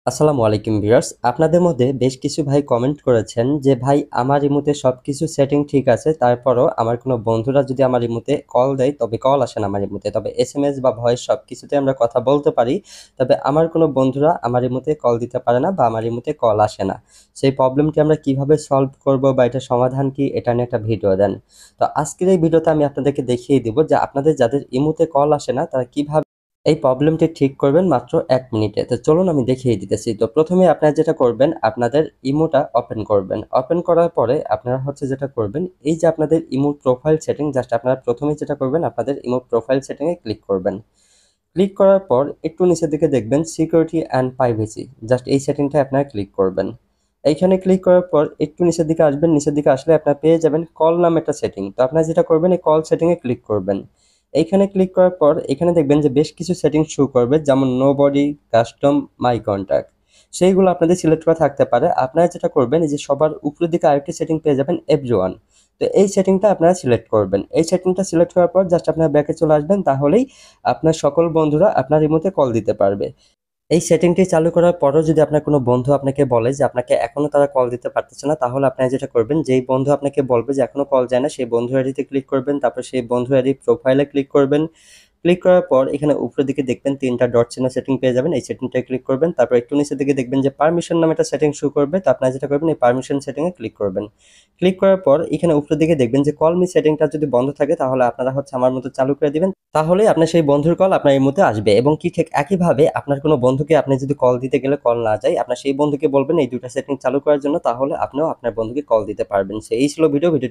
আসসালামু আলাইকুম ভিউয়ার্স, আপনাদের মধ্যে বেশ কিছু ভাই কমেন্ট করেছেন যে ভাই আমার ইমোতে সবকিছু সেটিং ঠিক আছে, তারপরও আমার কোনো বন্ধুরা যদি আমার ইমোতে কল দেয় তবে কল আসে না আমার ইমোতে, তবে এসএমএস বা ভয়েস সবকিছুতে আমরা কথা বলতে পারি, তবে আমার কোনো বন্ধুরা আমার ইমোতে কল দিতে পারে না বা আমার ইমোতে কল আসে না। সেই প্রবলেমটি আমরা কিভাবে সলভ করব বা এটা সমাধান কি, এটা নিয়ে একটা ভিডিও দেন। তো আজকের এই ভিডিওতে আমি আপনাদেরকে দেখিয়ে দিব যে আপনাদের যাদের ইমোতে কল আসে না তারা কিভাবে এই প্রবলেমটি ঠিক করবেন মাত্র ১ মিনিটে। তো চলুন আমি দেখিয়ে দিতেছি। তো প্রথমে আপনারা যেটা করবেন, আপনাদের ইমোটা ওপেন করবেন। ওপেন করার পরে আপনারা যেটা করবেন, এই যে আপনাদের ইমো প্রোফাইল সেটিং, জাস্ট আপনারা প্রথমেই যেটা করবেন আপনাদের ইমো প্রোফাইল সেটিং এ ক্লিক করবেন। ক্লিক করার পর একটু নিচের দিকে দেখবেন সিকিউরিটি অ্যান্ড প্রাইভেসি, জাস্ট এই সেটিংটায় আপনারা ক্লিক করবেন। এইখানে ক্লিক করার পর একটু নিচের দিকে আসবেন, নিচের দিকে আসলে আপনারা পেয়ে যাবেন কল নামে একটা সেটিং। তো আপনারা যেটা করবেন এই কল সেটিং এ ক্লিক করবেন। এইখানে ক্লিক করার পর এখানে দেখবেন যে বেশ কিছু সেটিং শো করবে, যেমন নোবডি, কাস্টম, মাই কন্টাক্ট, সেইগুলো আপনাদের সিলেক্ট করা থাকতে পারে। আপনারা যেটা করবেন এই যে সবার উপরের দিকে আরেকটি সেটিং পেয়ে যাবেন এভরিওয়ান। তো এই সেটিংটা আপনারা সিলেক্ট করবেন। এই সেটিংটা সিলেক্ট করার পর জাস্ট আপনারা ব্যাকে চলে আসবেন, তাহলেই আপনার সকল বন্ধুরা আপনার রিমোটে কল দিতে পারবে। এই সেটিংটি চালু করার পরও যদি আপনার কোনো বন্ধু আপনাকে বলে যে আপনাকে এখনো তারা কল দিতে পারতেছে না, তাহলে আপনারা যেটা করবেন, যেই বন্ধু আপনাকে বলবে যে এখনো কল যায় না, সেই বন্ধু আইডিতে ক্লিক করবেন, তারপর সেই বন্ধু আইডি প্রোফাইলে ক্লিক করবেন। ক্লিক করার পর এখানে উপরের দিকে দেখবেন ৩টা ডট চিহ্ন সেটিং পেয়ে যাবেন, এই সেটিংটায় ক্লিক করবেন। তারপর একটু নিচের দিকে দেখবেন যে পারমিশন নামে একটা সেটিং শো করবে, তো আপনারা যেটা করবেন এই পারমিশন সেটিংয়ে ক্লিক করবেন। ক্লিক করার পর এখানে উপরের দিকে দেখবেন যে কল মি সেটিংটা যদি বন্ধ থাকে তাহলে আপনারা আমার মতো চালু করে দিবেন, তাহলেই আপনার সেই বন্ধুর কল আপনার এই মুহূর্তে আসবে। এবং কি ঠিক একইভাবে আপনার কোনো বন্ধুকে আপনি যদি কল দিতে গেলে কল না যায়, আপনার সেই বন্ধুকে বলবেন এই ২টা সেটিং চালু করার জন্য, তাহলে আপনিও আপনার বন্ধুকে কল দিতে পারবেন। সো এই ছিল ভিডিওটি